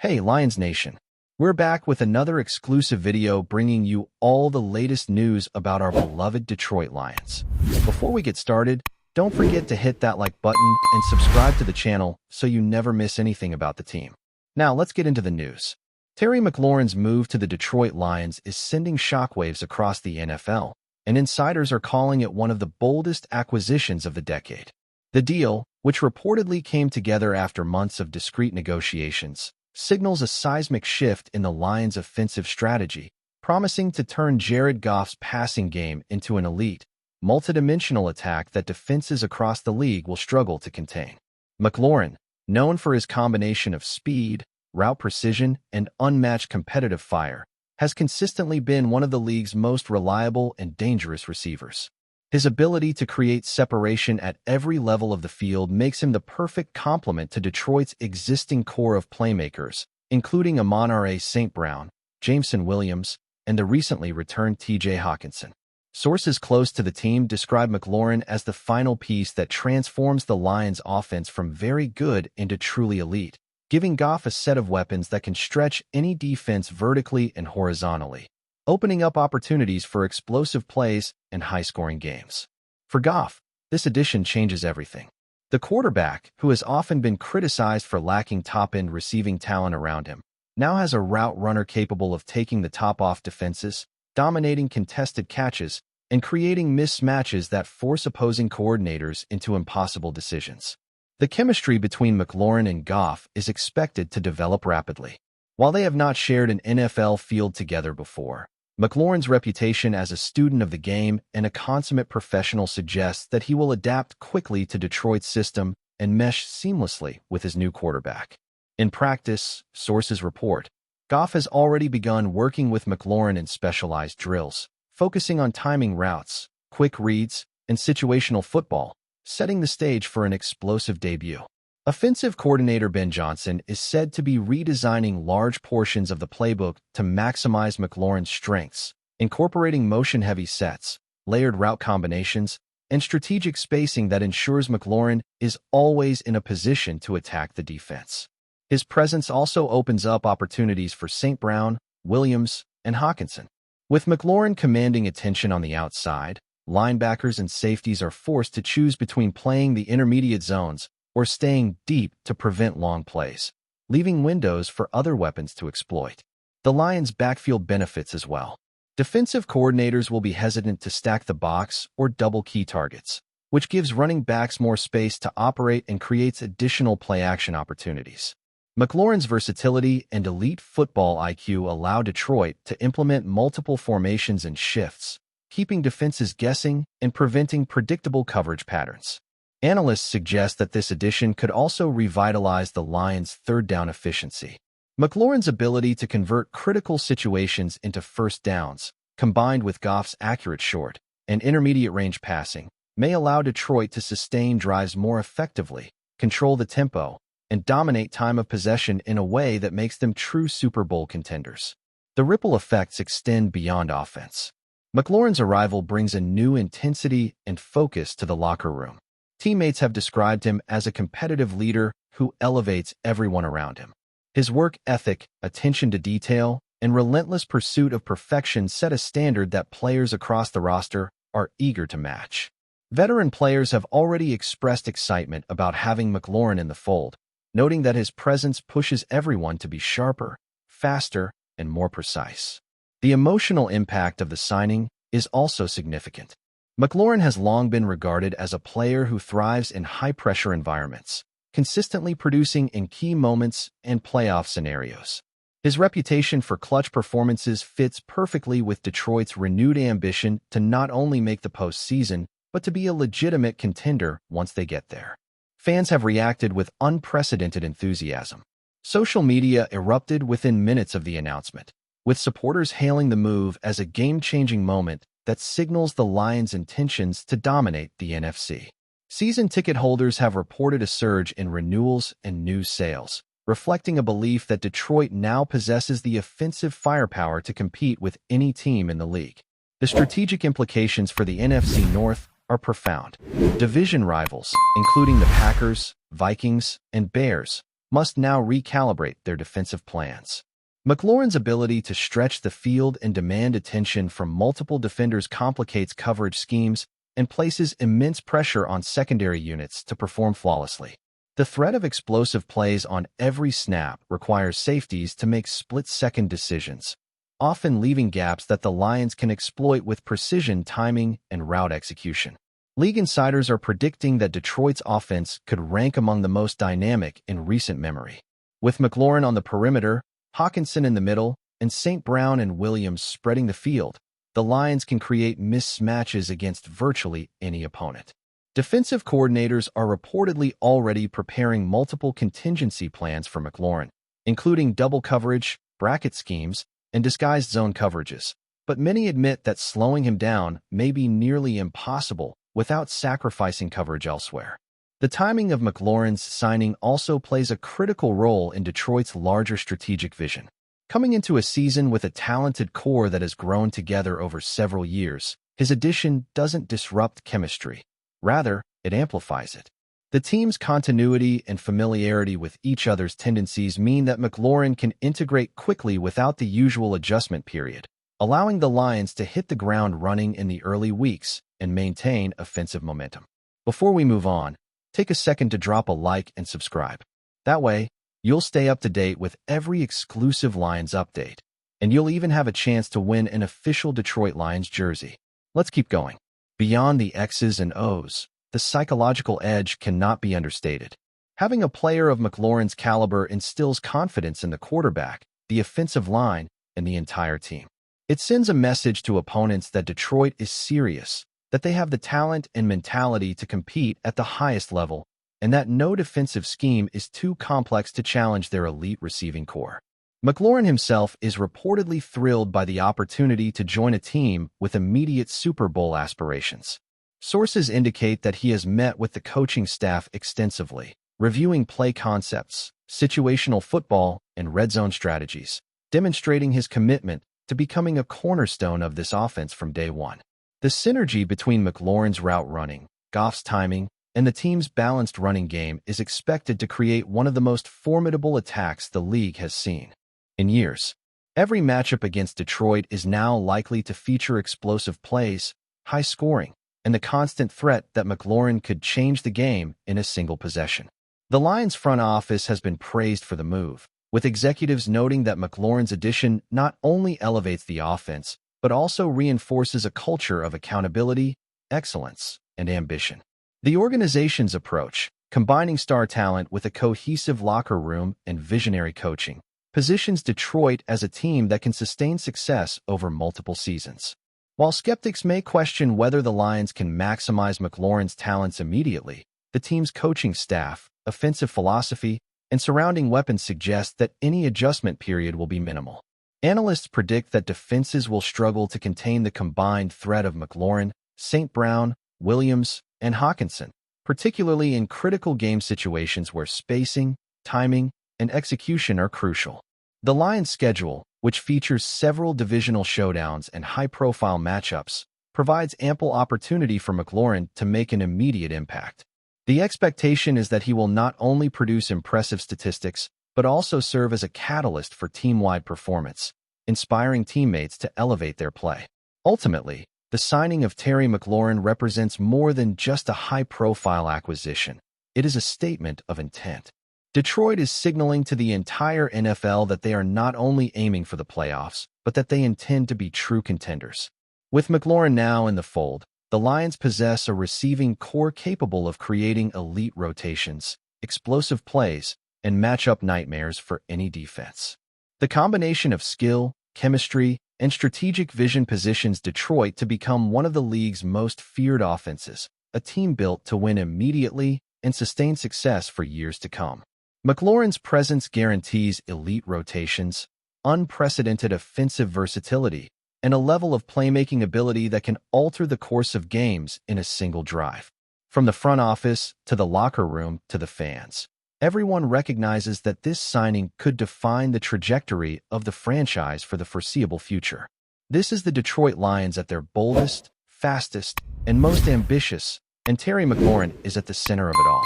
Hey, Lions Nation! We're back with another exclusive video bringing you all the latest news about our beloved Detroit Lions. Before we get started, don't forget to hit that like button and subscribe to the channel so you never miss anything about the team. Now, let's get into the news. Terry McLaurin's move to the Detroit Lions is sending shockwaves across the NFL, and insiders are calling it one of the boldest acquisitions of the decade. The deal, which reportedly came together after months of discreet negotiations, signals a seismic shift in the Lions' offensive strategy, promising to turn Jared Goff's passing game into an elite, multidimensional attack that defenses across the league will struggle to contain. McLaurin, known for his combination of speed, route precision, and unmatched competitive fire, has consistently been one of the league's most reliable and dangerous receivers. His ability to create separation at every level of the field makes him the perfect complement to Detroit's existing core of playmakers, including Amon-Ra St. Brown, Jameson Williams, and the recently returned T.J. Hockenson. Sources close to the team describe McLaurin as the final piece that transforms the Lions' offense from very good into truly elite, giving Goff a set of weapons that can stretch any defense vertically and horizontally, opening up opportunities for explosive plays and high-scoring games. For Goff, this addition changes everything. The quarterback, who has often been criticized for lacking top-end receiving talent around him, now has a route runner capable of taking the top off defenses, dominating contested catches, and creating mismatches that force opposing coordinators into impossible decisions. The chemistry between McLaurin and Goff is expected to develop rapidly. While they have not shared an NFL field together before, McLaurin's reputation as a student of the game and a consummate professional suggests that he will adapt quickly to Detroit's system and mesh seamlessly with his new quarterback. In practice, sources report, Goff has already begun working with McLaurin in specialized drills, focusing on timing routes, quick reads, and situational football, setting the stage for an explosive debut. Offensive coordinator Ben Johnson is said to be redesigning large portions of the playbook to maximize McLaurin's strengths, incorporating motion-heavy sets, layered route combinations, and strategic spacing that ensures McLaurin is always in a position to attack the defense. His presence also opens up opportunities for St. Brown, Williams, and Hockenson. With McLaurin commanding attention on the outside, linebackers and safeties are forced to choose between playing the intermediate zones or staying deep to prevent long plays, leaving windows for other weapons to exploit. The Lions' backfield benefits as well. Defensive coordinators will be hesitant to stack the box or double key targets, which gives running backs more space to operate and creates additional play-action opportunities. McLaurin's versatility and elite football IQ allow Detroit to implement multiple formations and shifts, keeping defenses guessing and preventing predictable coverage patterns. Analysts suggest that this addition could also revitalize the Lions' third-down efficiency. McLaurin's ability to convert critical situations into first downs, combined with Goff's accurate short and intermediate-range passing, may allow Detroit to sustain drives more effectively, control the tempo, and dominate time of possession in a way that makes them true Super Bowl contenders. The ripple effects extend beyond offense. McLaurin's arrival brings a new intensity and focus to the locker room. Teammates have described him as a competitive leader who elevates everyone around him. His work ethic, attention to detail, and relentless pursuit of perfection set a standard that players across the roster are eager to match. Veteran players have already expressed excitement about having McLaurin in the fold, noting that his presence pushes everyone to be sharper, faster, and more precise. The emotional impact of the signing is also significant. McLaurin has long been regarded as a player who thrives in high-pressure environments, consistently producing in key moments and playoff scenarios. His reputation for clutch performances fits perfectly with Detroit's renewed ambition to not only make the postseason, but to be a legitimate contender once they get there. Fans have reacted with unprecedented enthusiasm. Social media erupted within minutes of the announcement, with supporters hailing the move as a game-changing moment that signals the Lions' intentions to dominate the NFC. Season ticket holders have reported a surge in renewals and new sales, reflecting a belief that Detroit now possesses the offensive firepower to compete with any team in the league. The strategic implications for the NFC North are profound. Division rivals, including the Packers, Vikings, and Bears, must now recalibrate their defensive plans. McLaurin's ability to stretch the field and demand attention from multiple defenders complicates coverage schemes and places immense pressure on secondary units to perform flawlessly. The threat of explosive plays on every snap requires safeties to make split-second decisions, often leaving gaps that the Lions can exploit with precision timing and route execution. League insiders are predicting that Detroit's offense could rank among the most dynamic in recent memory. With McLaurin on the perimeter, Hawkinson in the middle, and St. Brown and Williams spreading the field, the Lions can create mismatches against virtually any opponent. Defensive coordinators are reportedly already preparing multiple contingency plans for McLaurin, including double coverage, bracket schemes, and disguised zone coverages. But many admit that slowing him down may be nearly impossible without sacrificing coverage elsewhere. The timing of McLaurin's signing also plays a critical role in Detroit's larger strategic vision. Coming into a season with a talented core that has grown together over several years, his addition doesn't disrupt chemistry. Rather, it amplifies it. The team's continuity and familiarity with each other's tendencies mean that McLaurin can integrate quickly without the usual adjustment period, allowing the Lions to hit the ground running in the early weeks and maintain offensive momentum. Before we move on, take a second to drop a like and subscribe. That way, you'll stay up to date with every exclusive Lions update, and you'll even have a chance to win an official Detroit Lions jersey. Let's keep going. Beyond the X's and O's, the psychological edge cannot be understated. Having a player of McLaurin's caliber instills confidence in the quarterback, the offensive line, and the entire team. It sends a message to opponents that Detroit is serious, that they have the talent and mentality to compete at the highest level, and that no defensive scheme is too complex to challenge their elite receiving core. McLaurin himself is reportedly thrilled by the opportunity to join a team with immediate Super Bowl aspirations. Sources indicate that he has met with the coaching staff extensively, reviewing play concepts, situational football, and red zone strategies, demonstrating his commitment to becoming a cornerstone of this offense from day one. The synergy between McLaurin's route running, Goff's timing, and the team's balanced running game is expected to create one of the most formidable attacks the league has seen in years. Every matchup against Detroit is now likely to feature explosive plays, high scoring, and the constant threat that McLaurin could change the game in a single possession. The Lions front office has been praised for the move, with executives noting that McLaurin's addition not only elevates the offense, but also reinforces a culture of accountability, excellence, and ambition. The organization's approach, combining star talent with a cohesive locker room and visionary coaching, positions Detroit as a team that can sustain success over multiple seasons. While skeptics may question whether the Lions can maximize McLaurin's talents immediately, the team's coaching staff, offensive philosophy, and surrounding weapons suggest that any adjustment period will be minimal. Analysts predict that defenses will struggle to contain the combined threat of McLaurin, St. Brown, Williams, and Hawkinson, particularly in critical game situations where spacing, timing, and execution are crucial. The Lions' schedule, which features several divisional showdowns and high-profile matchups, provides ample opportunity for McLaurin to make an immediate impact. The expectation is that he will not only produce impressive statistics, but also serve as a catalyst for team-wide performance, inspiring teammates to elevate their play. Ultimately, the signing of Terry McLaurin represents more than just a high-profile acquisition. It is a statement of intent. Detroit is signaling to the entire NFL that they are not only aiming for the playoffs, but that they intend to be true contenders. With McLaurin now in the fold, the Lions possess a receiving core capable of creating elite rotations, explosive plays, and matchup nightmares for any defense. The combination of skill, chemistry, and strategic vision positions Detroit to become one of the league's most feared offenses, a team built to win immediately and sustain success for years to come. McLaurin's presence guarantees elite rotations, unprecedented offensive versatility, and a level of playmaking ability that can alter the course of games in a single drive. From the front office to the locker room to the fans, everyone recognizes that this signing could define the trajectory of the franchise for the foreseeable future. This is the Detroit Lions at their boldest, fastest, and most ambitious, and Terry McLaurin is at the center of it all.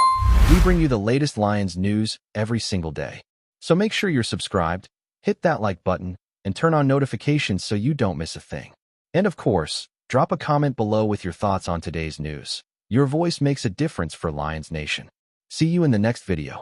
We bring you the latest Lions news every single day. So make sure you're subscribed, hit that like button, and turn on notifications so you don't miss a thing. And of course, drop a comment below with your thoughts on today's news. Your voice makes a difference for Lions Nation. See you in the next video.